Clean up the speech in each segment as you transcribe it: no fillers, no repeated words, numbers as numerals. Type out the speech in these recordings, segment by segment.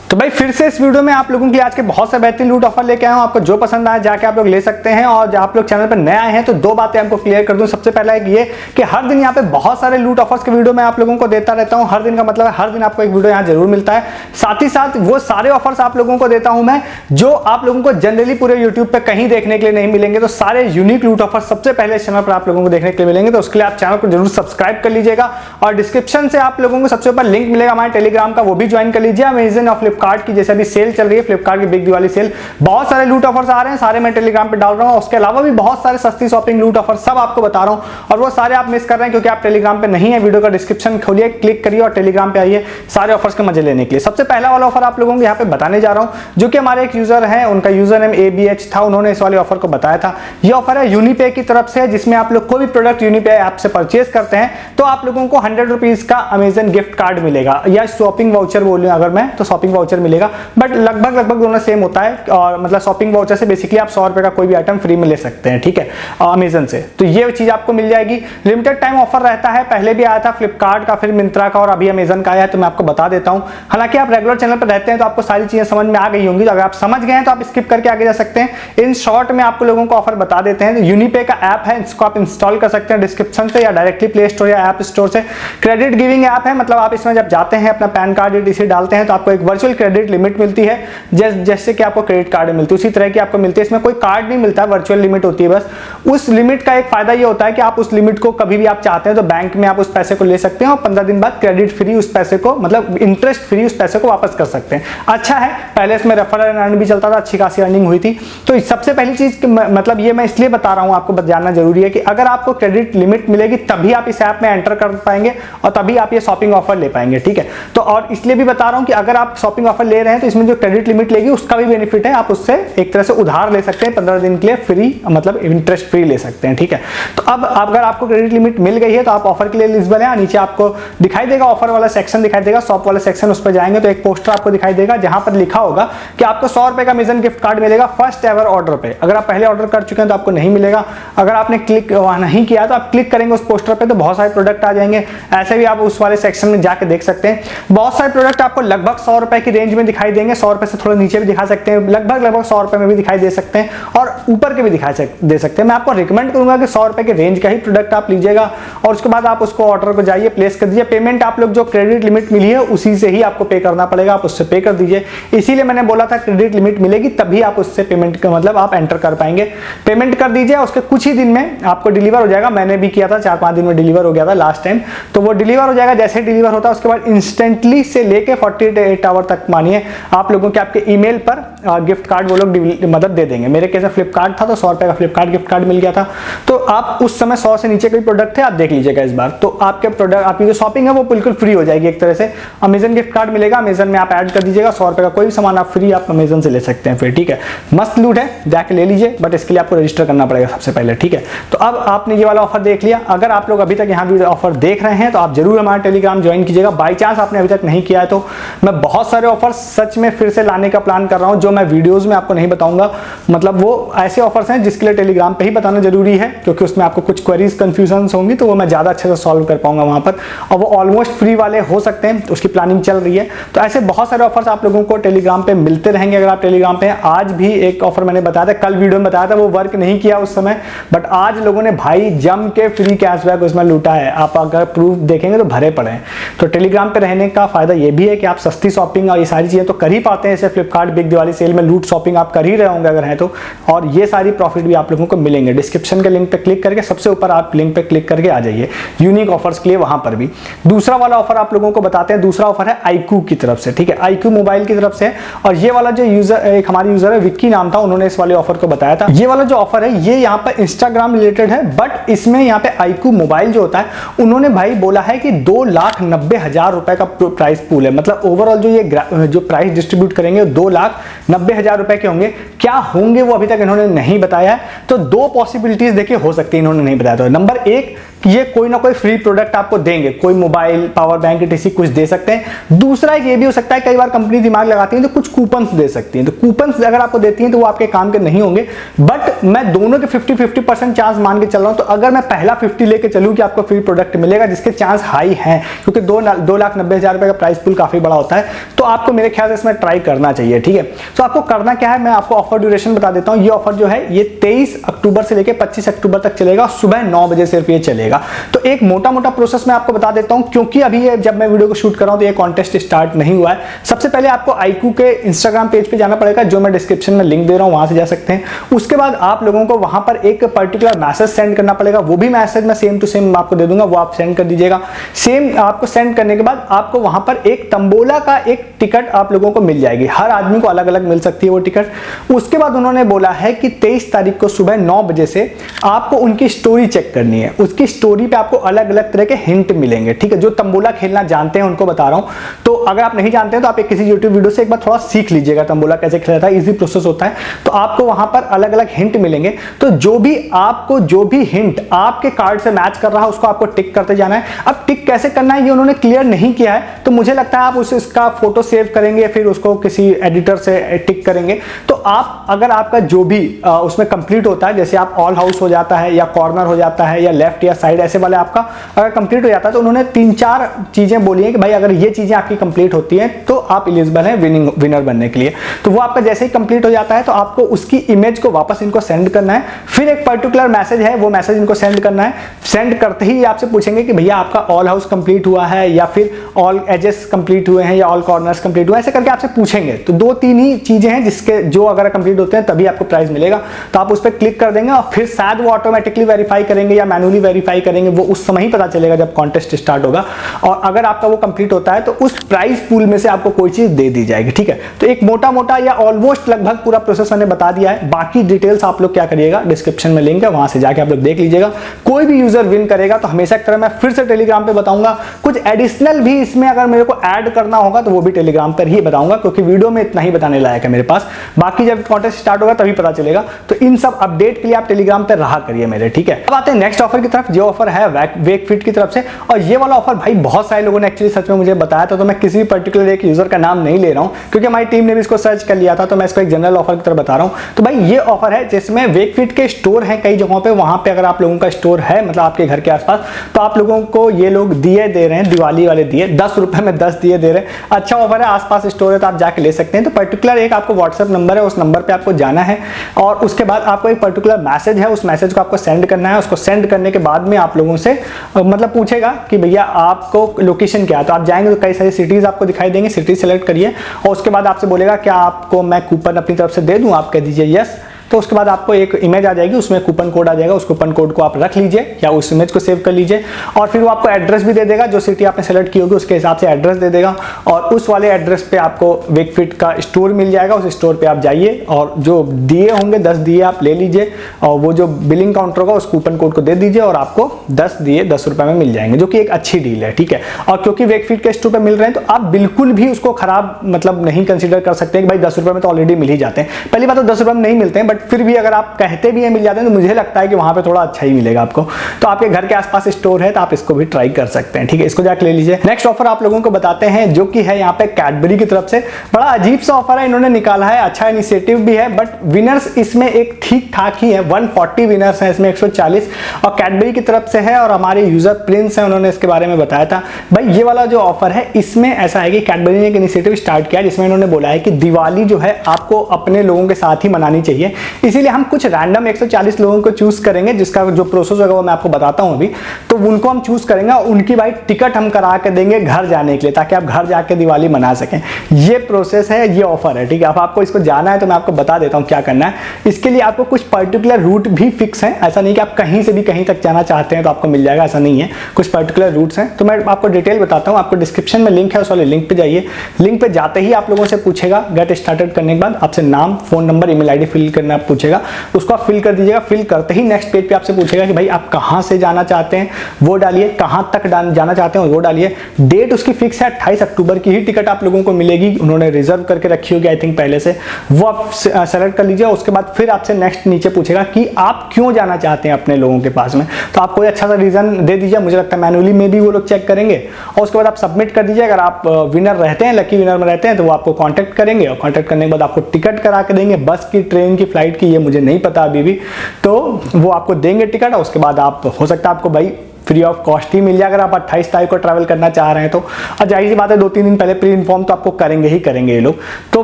तो भाई फिर से इस वीडियो में आप लोगों की आज के बहुत से बेहतरीन लूट ऑफर लेके आया हूं। आपको जो पसंद आए जाके आप लोग ले सकते हैं। और आप लोग चैनल पर नए आए हैं तो दो बातें आपको क्लियर कर दूं। सबसे पहला एक ये कि हर दिन यहाँ पे बहुत सारे लूट ऑफर्स के वीडियो मैं आप लोगों को देता रहता हूँ। हर दिन का मतलब है हर दिन आपको एक वीडियो यहाँ जरूर मिलता है। साथ ही साथ वो सारे ऑफर्स आप लोगों को देता हूँ मैं जो आप लोगों को जनरली पूरे यूट्यूब पे कहीं देखने के लिए नहीं मिलेंगे। तो सारे यूनिक लूट ऑफर सबसे पहले चैनल पर आप लोगों को देखने के लिए मिलेंगे। तो उसके लिए आप चैनल को जरूर सब्सक्राइब कर लीजिएगा और डिस्क्रिप्शन से आप लोगों को सबसे ऊपर लिंक मिलेगा हमारे टेलीग्राम का, वो भी ज्वाइन कर लीजिए। अमेजन और फ्लिपकार्ट की जैसे अभी सेल चल रही है, फ्लिपकार्ट की बिग दिवाली सेल, बहुत सारे लूट ऑफर्स आ रहे हैं, सारे मैं टेलीग्राम पे डाल रहा हूं। उसके अलावा भी बहुत सारे सस्ती शॉपिंग लूट ऑफर सब आपको बता रहा हूं और वो सारे आप मिस कर रहे हैं क्योंकि आप टेलीग्राम पे नहीं है। वीडियो का डिस्क्रिप्शन खोलिए, क्लिक करिए और टेलीग्राम पे आइए सारे ऑफर्स के मजे लेने के लिए। सबसे पहला वाला ऑफर आप लोगों को यहाँ पे बताने जा रहा हूं जो कि हमारे एक यूजर है, उनका यूजर नेम ABH था, उन्होंने इस वाले ऑफर को बताया था। ये ऑफर है यूनिपे की तरफ से, जिसमें आप लोग कोई भी प्रोडक्ट यूनिपे ऐप से परचेज करते हैं तो आप लोगों को 100 रुपीज का अमेजन गिफ्ट कार्ड मिलेगा या शॉपिंग वाउचर बोलूं अगर मैं तो शॉपिंग वाउचर मिलेगा, बट लगभग दोनों सेम होता है। और मतलब शॉपिंग वाउचर से बेसिकली आप 100 रुपए का कोई भी आइटम फ्री में ले सकते हैं, ठीक है, अमेजन से। तो ये चीज आपको मिल जाएगी। लिमिटेड टाइम ऑफर रहता है, पहले भी आया था फ्लिपकार्ट का, फिर मिंत्रा का और अभी अमेजन का आया है, तो मैं आपको बता देता हूं। हालांकि आप रेगुलर चैनल पर रहते हैं तो आपको सारी चीजें समझ में आ गई होंगी। तो अगर आप समझ गए हैं तो आप स्किप करके आगे जा सकते हैं। इन शॉर्ट में आपको लोगों को ऑफर बता देते हैं। यूनिपे का ऐप है, इसको आप इंस्टॉल कर सकते हैं डिस्क्रिप्शन से या डायरेक्टली प्ले स्टोर या ऐप स्टोर से। क्रेडिट गिविंग ऐप है, मतलब आप इसमें जब जाते हैं अपना पैन कार्ड डीसी डालते हैं तो आपको एक वर्चुअल क्रेडिट लिमिट मिलती है, जैसे कि आपको क्रेडिट कार्ड मिलती है उसी तरह की आपको मिलती है। इसमें कोई कार्ड नहीं मिलता, वर्चुअल लिमिट होती है बस। उस लिमिट का एक फायदा ये होता है कि आप उस लिमिट को कभी भी आप चाहते हैं तो बैंक में आप उस पैसे को ले सकते हैं और 15 दिन बाद क्रेडिट फ्री उस पैसे को, मतलब इंटरेस्ट फ्री उस पैसे को वापस कर सकते हैं। अच्छा है, पहले इसमें रेफरल एंड अर्न भी चलता था, अच्छी खासी अर्निंग हुई थी। तो सबसे पहली चीज मतलब ये मैं इसलिए बता रहा हूं, आपको जानना जरूरी है कि अगर आपको क्रेडिट लिमिट मिलेगी तभी आप इस ऐप में एंटर कर पाएंगे और तभी आप ये शॉपिंग ऑफर ले पाएंगे, ठीक है। तो और इसलिए भी बता रहा हूं कि अगर आप शॉपिंग ऑफर ले रहे हैं तो इसमें जो क्रेडिट लिमिट लेगी उसका भी बेनिफिट है, आप उससे एक तरह से उधार ले सकते हैं 15 दिन के लिए फ्री, मतलब इंटरेस्ट फ्री ले सकते हैं, ठीक है। तो अब अगर आपको क्रेडिट लिमिट मिल गई है तो आप ऑफर के लिए एलिजिबल हैं। नीचे आपको दिखाई देगा ऑफर वाला सेक्शन दिखाई देगा, शॉप वाला सेक्शन, उस पर जाएंगे तो एक पोस्टर आपको दिखाई देगा जहां पर लिखा होगा कि आपको 100 रुपए का अमेजन गिफ्ट कार्ड मिलेगा फर्स्ट एवर ऑर्डर पे। अगर आप पहले ऑर्डर कर चुके हैं तो आपको नहीं मिलेगा। अगर आपने क्लिक नहीं किया तो आप क्लिक करेंगे उस पोस्टर पे तो बहुत सारे प्रोडक्ट आ जाएंगे। ऐसे भी आप उस वाले सेक्शन में जाके देख सकते हैं। बहुत सारे प्रोडक्ट आपको लगभग 100 रुपए की रेंज में दिखाई देंगे, 100 रुपए से थोड़ा नीचे भी दिखा सकते हैं, लगभग 100 रुपए में भी दिखाई दे सकते हैं और ऊपर के भी दे सकते हैं। मैं आपको रिकमेंड करूंगा कि 100 रुपए के रेंज का ही प्रोडक्ट आप लीजिएगा और उसके बाद आप उसको ऑर्डर को जाइए प्लेस कर दीजिए। पेमेंट आप लोग जो क्रेडिट लिमिट मिली है उसी से ही आपको पे करना पड़ेगा, आप उससे पे कर दीजिए। इसीलिए मैंने बोला था क्रेडिट लिमिट मिलेगी तभी आप उससे पेमेंट का मतलब आप एंटर कर पाएंगे। पेमेंट कर दीजिए, उसके कुछ ही दिन में आपको डिलीवर हो जाएगा। मैंने भी किया था, 4-5 दिन में डिलीवर हो गया था लास्ट टाइम। तो वो डिलीवर हो जाएगा, जैसे डिलीवर होता है उसके बाद इंस्टेंटली से लेके 48 आवर तक मानिए आप लोगों के आपके ईमेल पर गिफ्ट कार्ड वो लोग मतलब दे देंगे। मेरे केस में फ्लिपकार्ट था तो 100 रुपए का फ्लिपकार्ट गिफ्ट कार्ड मिल गया था। तो आप उस समय 100 से नीचे कोई प्रोडक्ट थे आप देख लीजिएगा इस बार, तो आपके प्रोडक्ट आपकी जो शॉपिंग है वो बिल्कुल फ्री हो जाएगी एक तरह से। अमेजन गिफ्ट कार्ड मिलेगा, अमेजन में आप ऐड कर दीजिएगा, 100 रुपए का कोई भी सामान आप फ्री आप अमेजन से ले सकते हैं फिर, ठीक है। मस्त लूट है, जाके ले लीजिए, बट इसके लिए आपको रजिस्टर करना पड़ेगा सबसे पहले, ठीक है। तो अब आपने ये वाला ऑफर देख लिया। अगर आप लोग अभी तक यहाँ वीडियो ऑफर देख रहे हैं तो आप जरूर हमारा टेलीग्राम ज्वाइन कीजिएगा। बाई चांस आपने अभी तक नहीं किया है तो मैं बहुत सारे ऑफर सच में फिर से लाने का प्लान कर रहा हूँ जो मैं वीडियोज में आपको नहीं बताऊंगा। मतलब वो ऐसे ऑफर्स हैं जिसके लिए टेलीग्राम पे ही बताना जरूरी है क्योंकि उसमें आपको कुछ क्वेरीज कंफ्यूजन होंगी तो वो मैं ज्यादा अच्छे से सॉल्व कर पाऊंगा वहां पर, और वो ऑलमोस्ट फ्री वाले हो सकते हैं, उसकी प्लानिंग चल रही है। तो ऐसे बहुत सारे ऑफर्स आप लोगों को टेलीग्राम पे मिलते रहेंगे अगर आप टेलीग्राम पे हैं। आज भी एक ऑफर मैंने बताया था, कल वीडियो में बताया था, वो वर्क नहीं किया उस समय, बट आज लोगों ने भाई जम के फ्री कैशबैक उसमें लूटा है। आप अगर प्रूफ देखेंगे तो भरे पड़े हैं। तो टेलीग्राम पे रहने का फायदा ये भी है कि आप सस्ती शॉपिंग और ये सारी चीजें तो कर ही पाते हैं। जैसे फ्लिपकार्ट बिग दिवाली सेल में लूट शॉपिंग आप कर ही रहे होंगे अगर है तो, और ये सारी प्रॉफिट भी आप लोगों को मिलेंगे। डिस्क्रिप्शन के लिंक पे क्लिक करके सबसे ऊपर आप लिंक पे क्लिक करके आ जाइए यूनिक ऑफर्स के लिए, वहां पर भी। दूसरा वाला ऑफर आप लोगों को बताते हैं। दूसरा ऑफर है iQOO की तरफ से, ठीक है, iQOO मोबाइल की तरफ से। और ये वाला जो यूजर, एक हमारे यूजर है विक्की नाम था, उन्होंने इस वाले ऑफर को बताया था। ये वाला जो ऑफर है ये यहाँ पर इंस्टाग्राम रिलेटेड है, बट इसमें यहाँ पे iQOO मोबाइल जो होता है उन्होंने भाई बोला है कि 2,90,000 रुपए का प्राइस पूल है। मतलब ओवरऑल जो ये जो प्राइस डिस्ट्रीब्यूट करेंगे 2,90,000 रुपए के होंगे। क्या होंगे वो अभी तक इन्होंने नहीं बताया है। तो दो पॉसिबिलिटीज देखिए हो सकती है, इन्होंने नहीं बताया। तो नंबर एक ये कोई ना कोई फ्री प्रोडक्ट आपको देंगे, कोई मोबाइल, पावर बैंक, etc कुछ दे सकते हैं। दूसरा एक ये भी हो सकता है, कई बार कंपनी दिमाग लगाती है तो कुछ कूपन्स दे सकती है, तो कूपन्स अगर आपको देती हैं तो वो आपके काम के नहीं होंगे। बट मैं दोनों के 50-50% चांस मान के चल रहा हूं, तो अगर मैं पहला 50 लेके चलूं कि आपको फ्री प्रोडक्ट मिलेगा, जिसके चांस हाई हैं, क्योंकि 2,90,000 रुपए का प्राइस पूल काफी बड़ा होता है, तो आपको मेरे ख्याल से इसमें ट्राई करना चाहिए। ठीक है, तो आपको करना क्या है, मैं आपको ऑफर ड्यूरेशन बता देता हूं। ये ऑफर जो है ये 23 अक्टूबर से लेकर 25 अक्टूबर तक चलेगा, सुबह 9 बजे सिर्फ ये चलेगा। तो एक मोटा मोटा प्रोसेस मैं आपको बता देता हूं, क्योंकि अभी ये जब मैं वीडियो को शूट कर रहा हूं तो ये कॉन्टेस्ट स्टार्ट नहीं हुआ है। सबसे पहले आपको iQOO के इंस्टाग्राम पेज पे जाना पड़ेगा, जो मैं डिस्क्रिप्शन में लिंक दे रहा हूं, वहां से जा सकते हैं। उसके बाद आप लोगों को वहां पर एक पर्टिकुलर मैसेज सेंड करना पड़ेगा, वो भी मैसेज मैं सेम टू सेम आपको दे दूंगा, वो आप सेंड कर दीजिएगा। सेम आपको सेंड करने के बाद आपको वहां पर एक तंबोला का एक टिकट आप लोगों को मिल जाएगी, हर आदमी को अलग अलग मिल सकती है वो टिकट। उसके बाद उन्होंने बोला है कि 23 तारीख को सुबह 9 बजे से आपको उनकी स्टोरी चेक करनी है। उसकी स्टोरी पे आपको अलग अलग तरह के हिंट मिलेंगे। ठीक है, जो तंबोला खेलना जानते हैं उनको बता रहा हूं, तो अगर आप नहीं जानते हैं तो आप किसी यूट्यूब वीडियो से एक बार थोड़ा सीख लीजिएगा तंबोला कैसे खेला जाता है, इजी प्रोसेस होता है। तो आपको वहां पर अलग अलग हिंट मिलेंगे, तो जो भी हिंट आपके कार्ड से मैच कर रहा है उसको आपको टिक करते जाना है। अब टिक कैसे करना है ये उन्होंने क्लियर नहीं किया है, तो मुझे लगता है आप इसका फोटो सेव करेंगे, फिर उसको किसी एडिटर से टिक करेंगे। तो आप अगर आपका जो भी उसमें कंप्लीट होता है, जैसे आप ऑल हाउस हो जाता है या कॉर्नर हो जाता है या लेफ्ट या साइड, ऐसे वाले आपका अगर कंप्लीट हो जाता है, तो उन्होंने 3-4 चीजें बोली हैं कि भाई अगर ये चीजें आपकी कंप्लीट होती हैं तो आप एलिजिबल हैं विनर बनने के लिए। तो वो आपका जैसे ही कंप्लीट हो जाता है तो आपको उसकी इमेज को वापस इनको सेंड करना है, फिर एक पर्टिकुलर मैसेज है, वो मैसेज इनको सेंड करना है। सेंड करते ही आपसे पूछेंगे कि भैया आपका ऑल हाउस कंप्लीट हुआ है या फिर ऑल एजेस कंप्लीट हुए हैं या ऑल कॉर्नर्स कंप्लीट हुए हैं, ऐसे करके आपसे पूछेंगे। तो 2-3 ही चीजें हैं जिसके जो अगर कंप्लीट होते हैं तभी आपको प्राइस मिलेगा। तो आप उस पर क्लिक कर देंगे और फिर शायद वो ऑटोमेटिकली वेरीफाई करेंगे या मैनुअली वेरीफाई करेंगे, वो उस समय ही पता चलेगा जब कॉन्टेस्ट स्टार्ट होगा। और अगर आपका वो कंप्लीट होता है तो उस प्राइस पूल में से आपको कोई चीज दे दी जाएगी। ठीक है, तो एक मोटा मोटा या ऑलमोस्ट लगभग पूरा प्रोसेस मैंने बता दिया है। बाकी डिटेल्स आप लोग क्या करिएगा, डिस्क्रिप्शन में लिंक है, वहां से जाके आप लोग देख लीजिएगा। कोई भी यूजर विन करेगा तो हमेशा की तरह मैं फिर से टेलीग्राम पे बताऊंगा। कुछ एडिशनल भी इसमें अगर मेरे को ऐड करना होगा तो वो भी टेलीग्राम पर ही बताऊंगा, क्योंकि वीडियो में इतना ही बताने लायक है मेरे पास। बाकी जब कॉन्टेस्ट स्टार्ट होगा तभी पता चलेगा। तो इन सब अपडेट के लिए आप टेलीग्राम पे रहा करिए मेरे। ठीक है, अब आते हैं नेक्स्ट ऑफर की तरफ। जो ऑफर है वेकफिट की तरफ से, और ये वाला ऑफर भाई बहुत सारे लोगों ने एक्चुअली सच में मुझे बताया था, तो मैं किसी पर्टिकुलर एक यूजर का नाम नहीं ले रहा हूं क्योंकि हमारी टीम ने भी इसको सर्च कर लिया था, तो मैं इसको एक जनरल ऑफर की तरफ बता रहा हूं। तो भाई ये ऑफर है जिसमें वेकफिट के स्टोर हैं कई जगहों पे, वहां पे अगर आप लोगों का स्टोर है, मतलब आपके घर के आसपास, तो आप लोगों को ये लोग दिए दे रहे हैं, दिवाली वाले दिए 10 रुपए में 10 दिए दे रहे हैं। अच्छा ऑफर है, आसपास स्टोर है तो आप जाके ले सकते हैं। तो पर्टिकुलर एक आपको व्हाट्सएप नंबर है, उस नंबर पे आपको जाना है और उसके बाद आपको एक पर्टिकुलर मैसेज है, उस मैसेज को आपको सेंड करना है। उसको सेंड करने के बाद में आप लोगों से मतलब पूछेगा कि भैया आपको लोकेशन क्या है, तो आप जाएंगे तो कई सारी सिटीज आपको दिखाई देंगे, सिटी सेलेक्ट करिए और उसके बाद आपसे बोलेगा क्या आपको मैं कूपन अपनी तरफ से दे दूं, आप कह दीजिए यस। तो उसके बाद आपको एक इमेज आ जाएगी, उसमें कूपन कोड आ जाएगा, उस कूपन कोड को आप रख लीजिए या उस इमेज को सेव कर लीजिए और फिर वो आपको एड्रेस भी दे देगा, जो सिटी आपने सेलेक्ट की होगी उसके हिसाब से एड्रेस दे देगा और उस वाले एड्रेस पे आपको वेकफिट का स्टोर मिल जाएगा। उस स्टोर पे आप जाइए और जो दिए होंगे 10 दिए आप ले लीजिए और वो जो बिलिंग काउंटर होगा उस कूपन कोड को दे दीजिए और आपको 10 दिए 10 रुपए में मिल जाएंगे, जो कि एक अच्छी डील है। ठीक है, और क्योंकि वेकफिट के स्टोर पे मिल रहे हैं तो आप बिल्कुल भी उसको खराब मतलब नहीं कंसिडर कर सकते कि भाई 10 रुपए में तो ऑलरेडी मिल ही जाते हैं। पहली बात तो 10 रुपए में नहीं मिलते हैं, बट फिर भी अगर आप कहते भी है मिल जाते हैं तो मुझे लगता है कि वहां पे थोड़ा अच्छा ही मिलेगा आपको। तो आपके घर के आसपास स्टोर है तो आप इसको भी ट्राई कर सकते हैं। ठीक है, इसको जाके ले लीजिए। नेक्स्ट ऑफर आप लोगों को बताते हैं जो कि है यहाँ पे कैडबरी की तरफ से। बड़ा अजीब सा ऑफर है इन्होंने निकाला है, अच्छा इनिशिएटिव भी है, बट विनर्स इसमें एक ठीक ठाक ही है। 140 विनर्स हैं इसमें, 140 और कैडबरी की तरफ से है और हमारे यूजर प्रिंस है, उन्होंने इसके बारे में बताया था। भाई ये वाला जो ऑफर है इसमें ऐसा है कि कैडबरी ने एक इनिशिएटिव स्टार्ट किया जिसमें इन्होंने बोला है कि दिवाली जो है आपको अपने लोगों के साथ ही मनानी चाहिए, इसीलिए हम कुछ रैंडम 140 लोगों को चूज करेंगे, जिसका जो प्रोसेस होगा वो मैं आपको बताता हूं अभी। तो उनको हम चूज करेंगे और उनकी भाई टिकट हम करा के देंगे घर जाने के लिए, ताकि आप घर जाके दिवाली मना सकें। ये प्रोसेस है, ये ऑफर है। ठीक है, अब आपको इसको जाना है तो मैं आपको बता देता हूं क्या करना है। इसके लिए आपको कुछ पर्टिकुलर रूट भी फिक्स है, ऐसा नहीं कि आप कहीं से भी कहीं तक जाना चाहते हैं तो आपको मिल जाएगा, ऐसा नहीं है। कुछ पर्टिकुलर रूट्स हैं, तो मैं आपको डिटेल बताता हूं। आपको डिस्क्रिप्शन में लिंक है, उस वाले लिंक पे जाइए। लिंक पे जाते ही आप लोगों से पूछेगा गेट स्टार्टेड करने के बाद आपसे नाम, phone number, email ID fill करना में आप पूछेगा, उसको आप फिल कर दीजिएगा। फिल करते ही नेक्स्ट पेज पे आपसे पूछेगा कि भाई आप कहाँ से जाना चाहते हैं, वो डालिए, कहाँ तक जाना चाहते हैं वो डालिए। डेट उसकी फिक्स है 28 अक्टूबर की ही टिकट आप लोगों को मिलेगी, उन्होंने रिजर्व करके रखी होगी आई थिंक पहले से, वो आप सेलेक्ट कर लीजिए। उसके बाद फिर आपसे नेक्स्ट नीचे पूछेगा कि आप क्यों जाना चाहते हैं अपने लोगों के पास में, तो आप कोई अच्छा सा रीजन दे दीजिए, मुझे लगता है मैनुअली में भी वो लोग चेक करेंगे। और उसके बाद आप सबमिट कर दीजिए। अगर आप विनर रहते हैं, लकी विनर में रहते हैं, तो वो आपको कांटेक्ट करेंगे और कांटेक्ट करने के बाद आपको टिकट करा के देंगे, बस की, ट्रेन की, फ्लाइट की, ये मुझे नहीं पता अभी भी, तो वो आपको देंगे टिकट। और उसके बाद आप, हो सकता है आपको भाई फ्री ऑफ कॉस्ट ही मिल जाए अगर आप 28 तारीख को ट्रैवल करना चाह रहे हैं तो। और जाहिर सी बात है 2-3 दिन पहले प्री इन्फॉर्म तो आपको करेंगे ही करेंगे ये लोग। तो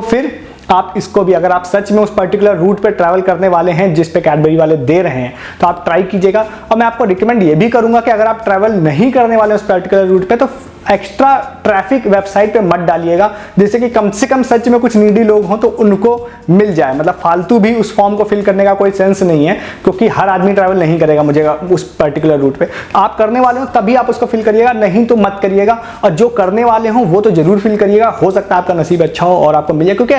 फिर आप इसको भी, अगर आप सच में उस पर्टिकुलर रूट पे ट्रैवल करने वाले हैं जिस पे कैडबरी वाले दे रहे हैं, तो आप ट्राई कीजिएगा। और मैं आपको रिकमेंड ये भी करूंगा कि अगर आप ट्रैवल नहीं करने वाले उस पर्टिकुलर रूट पे, तो एक्स्ट्रा ट्रैफिक वेबसाइट पे मत डालिएगा, जिससे कि कम से कम सच में कुछ नीडी लोग हों तो उनको मिल जाए। मतलब फालतू भी उस फॉर्म को फिल करने का कोई सेंस नहीं है, क्योंकि हर आदमी ट्रैवल नहीं करेगा मुझे उस पर्टिकुलर रूट पे। आप करने वाले हो तभी आप उसको फिल करिएगा, नहीं तो मत करिएगा। और जो करने वाले हो वो तो जरूर फिल करिएगा, हो सकता है आपका नसीब अच्छा हो और आपको मिल जाए, क्योंकि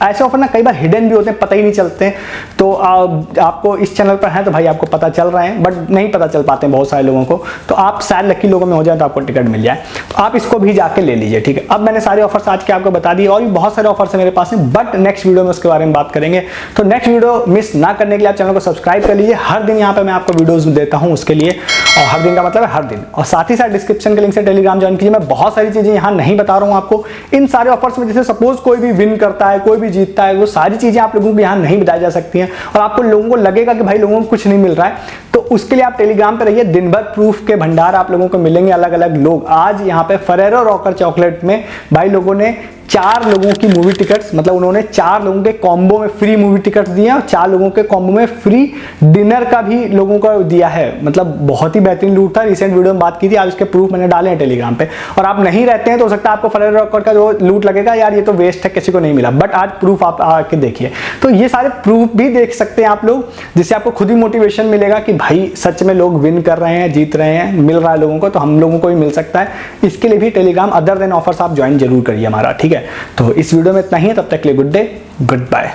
ऐसे ऑफर ना कई बार हिडन भी होते हैं, पता ही नहीं चलते हैं। तो आपको इस चैनल पर है तो भाई आपको पता चल रहे हैं, बट नहीं पता चल पाते हैं बहुत सारे लोगों को, तो आप शायद लकी लोगों में हो जाए तो आपको टिकट मिल जाए। तो आप इसको भी जाके ले लीजिए, ठीक है। अब मैंने सारे ऑफर्स आज के आपको बता दिए, और भी बहुत सारे ऑफर्स हैं मेरे पास में, बट नेक्स्ट वीडियो में उसके बारे में बात करेंगे। तो नेक्स्ट वीडियो मिस ना करने के लिए आप चैनल को सब्सक्राइब कर लीजिए। हर दिन यहाँ पे मैं आपको वीडियोस देता हूँ उसके लिए, और हर दिन का मतलब है हर दिन। और साथ ही साथ डिस्क्रिप्शन के लिंक से टेलीग्राम ज्वाइन कीजिए। मैं बहुत सारी चीजें यहाँ नहीं बता रहा हूँ आपको इन सारे ऑफर्स में। जैसे सपोज कोई भी विन करता है, कोई भी जीतता है, वो सारी चीजें आप लोगों को यहाँ नहीं बताई जा सकती हैं, और आपको लोगों को लगेगा कि भाई लोगों को कुछ नहीं मिल रहा है, तो उसके लिए आप टेलीग्राम पे रहिए। दिन भर प्रूफ के भंडार आप लोगों को मिलेंगे, अलग अलग लोग। आज यहाँ पे फरेरो रॉकर चॉकलेट में भाई लोगों ने 4 लोगों की मूवी टिकट्स, मतलब उन्होंने 4 लोगों के कॉम्बो में फ्री मूवी टिकट्स दिए, और 4 लोगों के कॉम्बो में फ्री डिनर का भी लोगों को दिया है। मतलब बहुत ही बेहतरीन लूट था। रिसेंट वीडियो में बात की थी, आज उसके प्रूफ मैंने डाले हैं टेलीग्राम पे। और आप नहीं रहते हैं तो हो सकता है आपको फरेरो रॉकर का जो लूट लगेगा यार ये तो वेस्ट है, किसी को नहीं मिला, बट आज प्रूफ आप आके देखिए। तो ये सारे प्रूफ भी देख सकते हैं आप लोग, जिससे आपको खुद ही मोटिवेशन मिलेगा कि भाई सच में लोग विन कर रहे हैं, जीत रहे हैं, मिल रहा है लोगों को, तो हम लोगों को भी मिल सकता है। इसके लिए भी टेलीग्राम अदर देन ऑफर्स आप ज्वाइन जरूर करिए हमारा, ठीक है। तो इस वीडियो में इतना ही है, तब तक के लिए गुड डे, गुड बाय।